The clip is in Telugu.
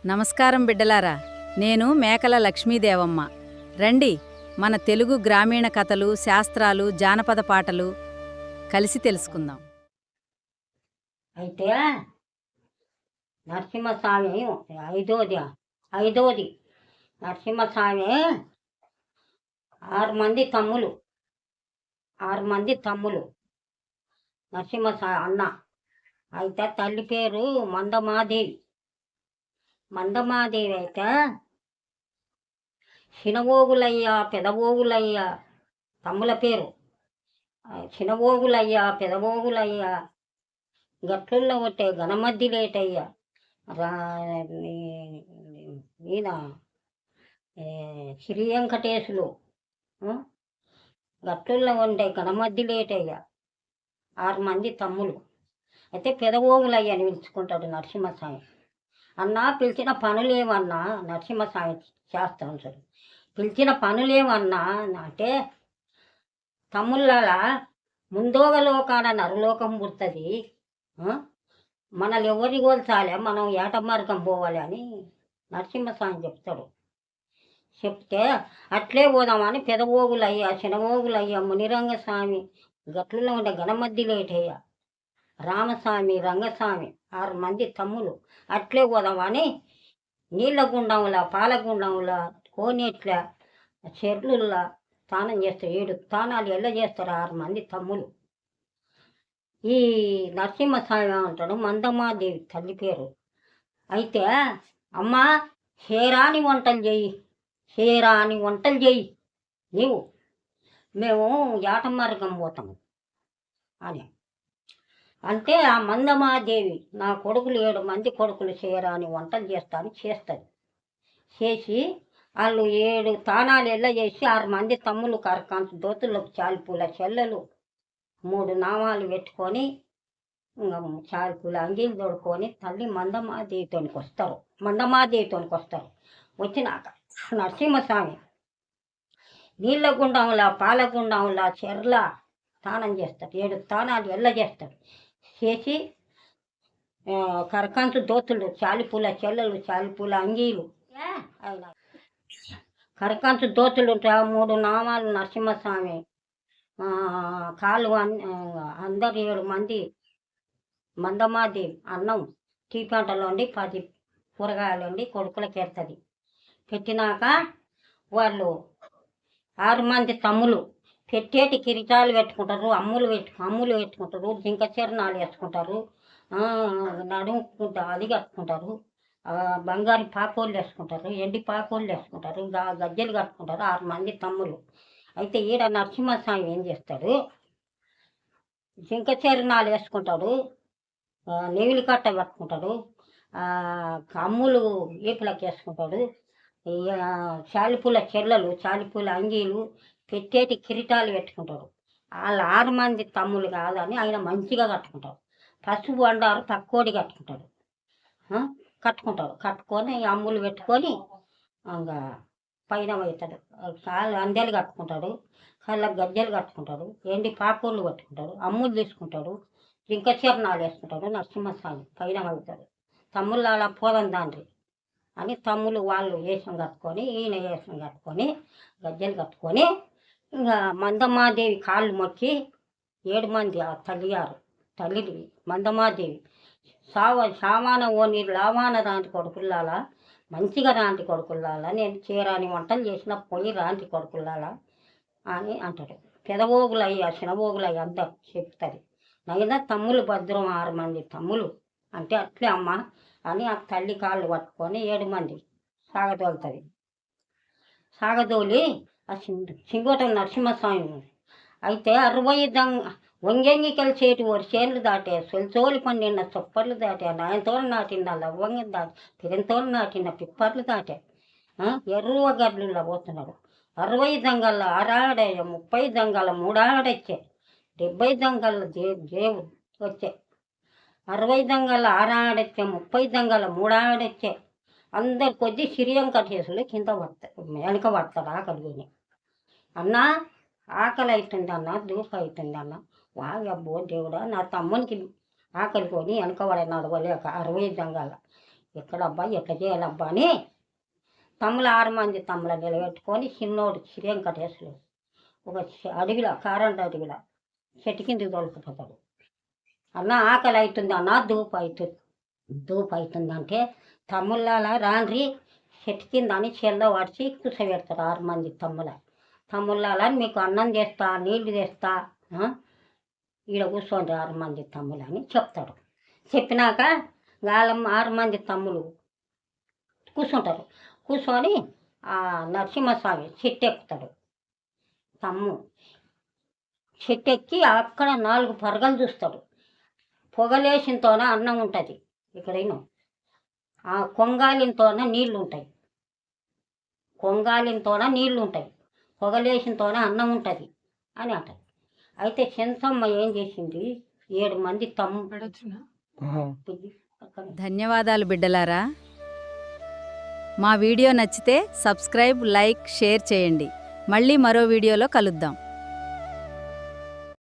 నమస్కారం బిడ్డలారా, నేను మేకల లక్ష్మీదేవమ్మ. రండి, మన తెలుగు గ్రామీణ కథలు, శాస్త్రాలు, జానపద పాటలు కలిసి తెలుసుకుందాం. అయితే నరసింహస్వామి ఐదోది నరసింహస్వామి 6 మంది తమ్ములు నరసింహస్వామి అన్న. అయితే తల్లి పేరు మందమాదేవి అయితే చినవోగులయ్య పెదవోగులయ్య తమ్ముల పేరు. చినవోగులయ్య పెదవోగులయ్య గట్లుల్లో ఒకటే గణమద్దిలేటయ్య ఈయన శ్రీ వెంకటేశులు గట్లుల్లో ఉండే గణమద్దిలేటయ్య 6 మంది తమ్ములు. అయితే పెదవోగులయ్య అని పిలుచుకుంటాడు నరసింహస్వామి. అన్న పిలిచిన పనులేమన్నా నరసింహస్వామి చేస్తా ఉంటాడు. పిలిచిన పనులేమన్నా అంటే తమ్ముళ్ళ ముందోగలోకాన నరలోకం పుడుతుంది, మనల్ని ఎవరి కోల్చాలి, మనం ఏట మార్గం పోవాలి అని నరసింహస్వామి చెప్తాడు. చెప్తే అట్లే పోదామని పెదవోగులయ్య చినవోగులయ్య మునిరంగస్వామి గట్లలో ఉండే గణమద్దిలేటయ్య రామస్వామి రంగస్వామి 6 మంది తమ్ములు అట్లే పోదామని నీళ్ళ గుండంలా పాలగుండంలా కోనేట్ల చెర్లుల్లా స్నానం చేస్తారు. 7 స్థానాలు ఎల్ల చేస్తారు 6 మంది తమ్ములు. ఈ నరసింహస్వామి అంటాడు మందమాదేవి తల్లి పేరు. అయితే అమ్మ చేరాని వంటలు చెయ్యి నీవు, మేము ఏట మార్గం పోతాము అని అంటే ఆ మందమాదేవి నా కొడుకులు 7 మంది కొడుకులు చేయరాని వంటలు చేస్తుంది. చేసి వాళ్ళు 7 తానాలు ఎల్ల చేసి 6 మంది తమ్ములు కరకాంత దోతులకు చాలిపూల చెల్లెలు 3 నామాలు పెట్టుకొని చాలిపూల అంగీలు తోడుకొని తల్లి మందమాదేవితోనికి వస్తారు. వచ్చినాక నరసింహస్వామి నీళ్ళ గుండంలా పాలగుండంలా చెర్ల స్నానం చేస్తారు. 7 స్థానాలు ఎల్ల చేస్తారు. చేసి కరకంచు దోతులు చాలిపూల చెల్లెలు చాలిపూల అంగీలు కరకంచు దోతులు 3 నామాలు నరసింహస్వామి కాళ్ళు అందరు 7 మంది మందమాదేవి అన్నం టీపంటలో 10 కూరగాయలు కొడుకులకి ఎడుతుంది. పెట్టినాక వాళ్ళు 6 మంది తమ్ములు పెట్టేటి కిరీటాలు పెట్టుకుంటారు, అమ్ములు పెట్టుకుంటారు, జింక చరణాలు వేసుకుంటారు, నడుముకుంటా అది కట్టుకుంటారు, బంగారు పాకోళ్ళు వేసుకుంటారు, ఎండి పాకోళ్ళు వేసుకుంటారు, గజ్జలు కట్టుకుంటారు 6 మంది తమ్ములు. అయితే ఈడ నరసింహస్వామి ఏం చేస్తాడు, జింక చరణాలు వేసుకుంటాడు, నెవిలి కట్ట కట్టుకుంటాడు, అమ్ములు ఈపులకు వేసుకుంటాడు, చాలిపూల చెల్లెలు చాలిపూల అంగీలు పెట్టేటి కిరీటాలు పెట్టుకుంటారు. వాళ్ళు 6 మంది తమ్ములు కాదని ఆయన మంచిగా కట్టుకుంటారు. పసుపు బండారు తక్కువడి కట్టుకొని అమ్ములు పెట్టుకొని ఇంకా పైన అవుతాడు. కాళ్ళు అందెలు కట్టుకుంటాడు, కళ్ళకు గజ్జలు కట్టుకుంటాడు, ఎండి పాకోళ్ళు కట్టుకుంటాడు, అమ్ములు తీసుకుంటాడు, జింక చరణాలు వేసుకుంటాడు. నరసింహస్వామి పైన అవుతాడు. తమ్ముళ్ళు అలా పోదాం దాండ్రి అని తమ్ములు వాళ్ళు వేషం కట్టుకొని ఈయన వేషం కట్టుకొని గజ్జలు కట్టుకొని ఇంకా మందమాదేవి కాళ్ళు మొక్కి 7 మంది ఆ తల్లి మందమాదేవి సామాన ఓని లావాన రాంటి కొడుకుల్లాలా మంచిగా రాంటి కొడుకుల్లాలా నేను చేరాని వంటలు చేసిన పొయ్యి రాంటి కొడుకుల్లాలా అని అంటాడు. పెదవోగులయ్య చినవోగులయ్య అంతా చెప్తుంది. నైనా తమ్ములు భద్రం 6 మంది తమ్ములు అంటే అట్లే అమ్మ అని ఆ తల్లి కాళ్ళు పట్టుకొని 7 మంది సాగదోలుతుంది. సాగదోలి ఆ సింగోటం నరసింహస్వామి అయితే 60 వంగెంగి కలిసేటి చేనులు దాటే సొలిచోలి పండిన చొప్పర్లు దాటే నాయనతోలు నాటిన లవ్వంగి దాటి పిరంతోలు నాటిన పిప్పర్లు దాటే ఎర్రువ గడ్లులా పోతున్నాడు. 60 దంగల 6 ఆడే 30 దంగల 3 ఆడొచ్చే 70 దంగల దేవుడు వచ్చే 60 దంగల 6 ఆడొచ్చే 30 దంగల 3 ఆడొచ్చే అందరు కొద్ది సిరియం కట్టేసులు కింద వెనక పడతాడు ఆకలి. అన్న ఆకలి అవుతుంది అన్న, దూపు అవుతుంది అన్న. వాగబ్బో దేవుడా, నా తమ్మునికి ఆకలి కొని వెనక పడ నడవలేక 60 దంగాల ఎక్కడబ్బా ఎట్లా చేయాలబ్బా అని తమ్ములు 6 మంది తమ్ముల నిలబెట్టుకొని చిన్నోడు వెంకటేశ్వరుడు ఒక అడవిలో కారండ అడవిలో చెట్టు కిందకి తోలుకుపోతాడు. అన్న ఆకలి అవుతుంది అన్న ధూపు అవుతుంది అంటే తమ్ముళ్ళ రాండ్రి చెట్టు కింద అని చెల్లో వాడిచి కూర్చోబెడతారు 6 మంది తమ్ముళ్ళ మీకు అన్నం చేస్తా నీళ్లు తెస్తా ఈడ కూర్చోండి 6 మంది తమ్ములు అని చెప్తాడు. చెప్పినాక గాలం 6 మంది తమ్ములు కూర్చుంటారు. కూర్చొని ఆ నరసింహస్వామి చెట్టు ఎక్కుతాడు. చెట్టు ఎక్కి అక్కడ 4 పరగలు చూస్తాడు. పొగలేసినతోన అన్నం ఉంటుంది. ఇక్కడైనా ఆ కొంగాలితోన నీళ్ళు ఉంటాయి. పొగలేసినతోన అన్నం ఉంటుంది అని అంటారు. అయితే చెంచమ్మ ఏం చేసింది 7 మంది ధన్యవాదాలు బిడ్డలారా. మా వీడియో నచ్చితే సబ్స్క్రైబ్, లైక్, షేర్ చేయండి. మళ్ళీ మరో వీడియోలో కలుద్దాం.